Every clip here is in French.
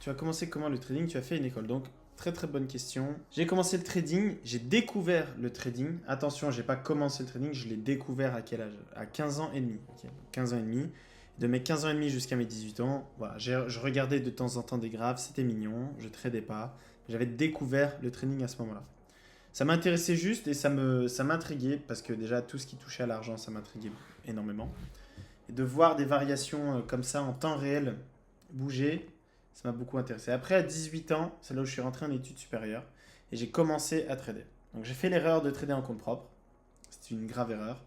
Tu as commencé comment le trading? Tu as fait une école. Donc, très très bonne question. J'ai commencé le trading, j'ai découvert le trading. Attention, j'ai pas commencé le trading, je l'ai découvert à quel âge? À 15 ans et demi. Ok, 15 ans et demi. De mes 15 ans et demi jusqu'à mes 18 ans, voilà, je regardais de temps en temps des graphes, c'était mignon, je tradais pas. J'avais découvert le trading à ce moment-là. Ça m'intéressait juste et ça m'intriguait parce que déjà tout ce qui touchait à l'argent, ça m'intriguait énormément. Et de voir des variations comme ça en temps réel bouger, ça m'a beaucoup intéressé. Après, à 18 ans, c'est là où je suis rentré en études supérieures et j'ai commencé à trader. Donc j'ai fait l'erreur de trader en compte propre. C'est une grave erreur.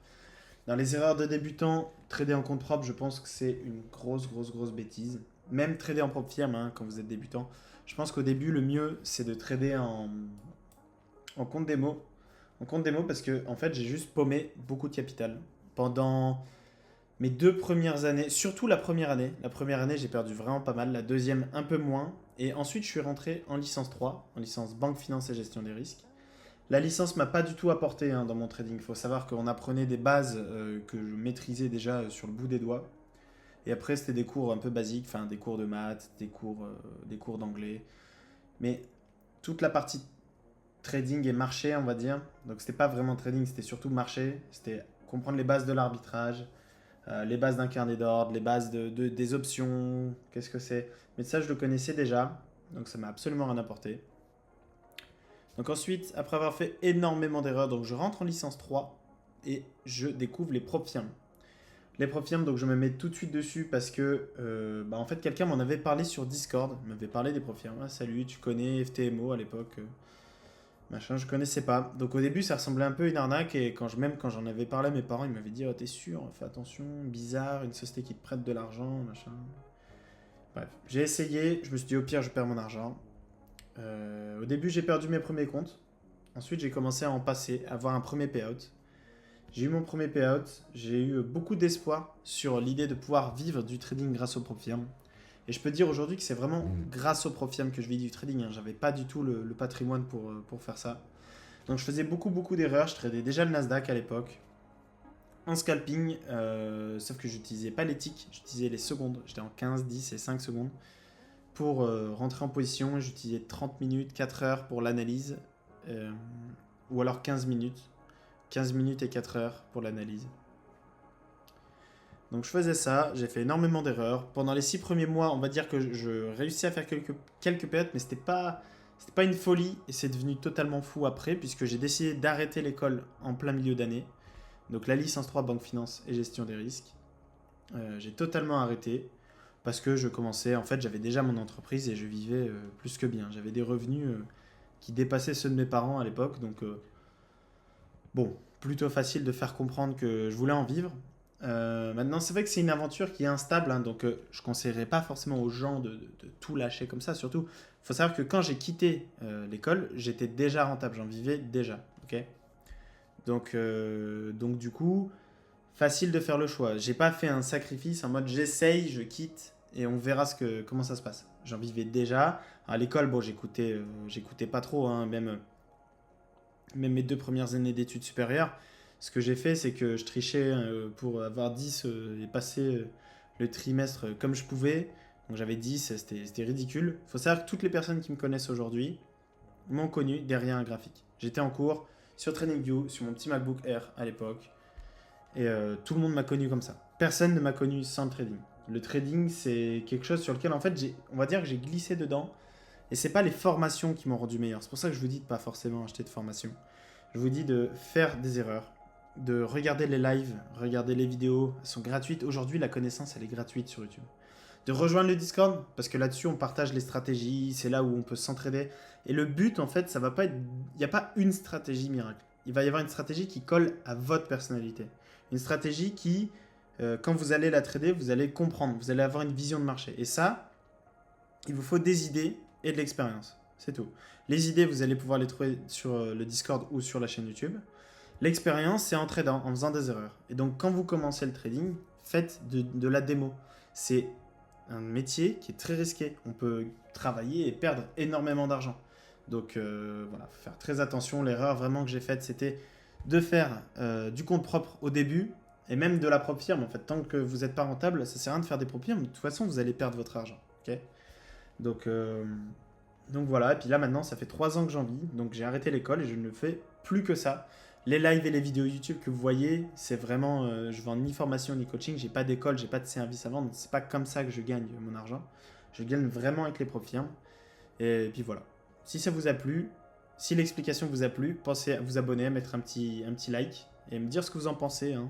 Dans les erreurs de débutant, trader en compte propre, je pense que c'est une grosse bêtise. Même trader en propre firme, hein, quand vous êtes débutant. Je pense qu'au début, le mieux, c'est de trader en compte démo. En compte démo parce que en fait, j'ai juste paumé beaucoup de capital. Pendant mes 2 premières années, surtout la première année. La première année, j'ai perdu vraiment pas mal. La deuxième, un peu moins. Et ensuite, je suis rentré en licence 3, en licence banque, finance et gestion des risques. La licence m'a pas du tout apporté hein, dans mon trading. Il faut savoir qu'on apprenait des bases que je maîtrisais déjà sur le bout des doigts. Et après, c'était des cours un peu basiques, enfin des cours de maths, des cours d'anglais. Mais toute la partie trading et marché, on va dire. Donc, c'était pas vraiment trading, c'était surtout marché. C'était comprendre les bases de l'arbitrage, les bases d'un carnet d'ordre, les bases des options, qu'est-ce que c'est. Mais ça, je le connaissais déjà, donc ça m'a absolument rien apporté. Donc ensuite, après avoir fait énormément d'erreurs, donc je rentre en licence 3 et je découvre les prop firmes. Les prop firmes, donc je me mets tout de suite dessus parce que en fait quelqu'un m'en avait parlé sur Discord, m'avait parlé des prop firmes. Ah, salut, tu connais FTMO à l'époque, machin, je connaissais pas. Donc au début, ça ressemblait un peu à une arnaque et même quand j'en avais parlé à mes parents, ils m'avaient dit oh, t'es sûr, fais attention, bizarre, une société qui te prête de l'argent, machin. Bref, j'ai essayé, je me suis dit au pire, je perds mon argent. Au début, j'ai perdu mes premiers comptes. Ensuite, j'ai commencé à en passer, à avoir un premier payout. J'ai eu mon premier payout, j'ai eu beaucoup d'espoir sur l'idée de pouvoir vivre du trading grâce aux prop firmes. Et je peux dire aujourd'hui que c'est vraiment grâce aux prop firmes que je vis du trading. Hein. J'avais pas du tout le patrimoine pour faire ça. Donc je faisais beaucoup d'erreurs. Je tradais déjà le Nasdaq à l'époque. En scalping, sauf que j'utilisais pas les ticks, j'utilisais les secondes. J'étais en 15, 10 et 5 secondes pour rentrer en position. J'utilisais 30 minutes, 4 heures pour l'analyse. euh, ou alors 15 minutes. 15 minutes et 4 heures pour l'analyse. Donc je faisais ça, j'ai fait énormément d'erreurs. Pendant les 6 premiers mois, on va dire que je réussis à faire quelques périodes, mais c'était pas une folie et c'est devenu totalement fou après, puisque j'ai décidé d'arrêter l'école en plein milieu d'année. Donc la licence 3 banque finance et gestion des risques. J'ai totalement arrêté parce que je commençais, en fait j'avais déjà mon entreprise et je vivais plus que bien. J'avais des revenus qui dépassaient ceux de mes parents à l'époque, donc bon, plutôt facile de faire comprendre que je voulais en vivre. Maintenant, c'est vrai que c'est une aventure qui est instable, hein, donc je ne conseillerais pas forcément aux gens de tout lâcher comme ça. Surtout, il faut savoir que quand j'ai quitté l'école, j'étais déjà rentable, j'en vivais déjà. Ok. Donc du coup, facile de faire le choix. J'ai pas fait un sacrifice en mode j'essaye, je quitte et on verra comment ça se passe. J'en vivais déjà. À l'école, bon, j'écoutais pas trop, hein, même mes 2 premières années d'études supérieures. Ce que j'ai fait, c'est que je trichais pour avoir 10 et passer le trimestre comme je pouvais. Donc j'avais 10, c'était ridicule. Il faut savoir que toutes les personnes qui me connaissent aujourd'hui m'ont connu derrière un graphique. J'étais en cours sur TradingView, sur mon petit MacBook Air à l'époque. Et tout le monde m'a connu comme ça. Personne ne m'a connu sans le trading. Le trading, c'est quelque chose sur lequel, en fait, on va dire que j'ai glissé dedans. Et c'est pas les formations qui m'ont rendu meilleur. C'est pour ça que je vous dis de pas forcément acheter de formation. Je vous dis de faire des erreurs, de regarder les lives, regarder les vidéos. Elles sont gratuites. Aujourd'hui, la connaissance, elle est gratuite sur YouTube. De rejoindre le Discord, parce que là-dessus, on partage les stratégies. C'est là où on peut s'entraider. Et le but, en fait, ça va pas être. Il n'y a pas une stratégie miracle. Il va y avoir une stratégie qui colle à votre personnalité. Une stratégie qui, quand vous allez la trader, vous allez comprendre. Vous allez avoir une vision de marché. Et ça, il vous faut des idées et de l'expérience. C'est tout. Les idées, vous allez pouvoir les trouver sur le Discord ou sur la chaîne YouTube. L'expérience, c'est en tradant, en faisant des erreurs. Et donc, quand vous commencez le trading, faites de la démo. C'est un métier qui est très risqué. On peut travailler et perdre énormément d'argent. Donc, voilà, faut faire très attention. L'erreur vraiment que j'ai faite, c'était de faire du compte propre au début et même de la propre firme. En fait, tant que vous n'êtes pas rentable, ça sert à rien de faire des propres firmes. De toute façon, vous allez perdre votre argent. Ok. Donc voilà, et puis là maintenant ça fait 3 ans que j'en vis, donc j'ai arrêté l'école et je ne fais plus que ça. Les lives et les vidéos YouTube que vous voyez, c'est vraiment, je vends ni formation ni coaching, j'ai pas d'école, j'ai pas de service à vendre, c'est pas comme ça que je gagne mon argent. Je gagne vraiment avec les profits, hein. Et puis voilà. Si ça vous a plu, si l'explication vous a plu, pensez à vous abonner, à mettre un petit like et me dire ce que vous en pensez, hein,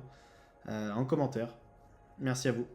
en commentaire. Merci à vous.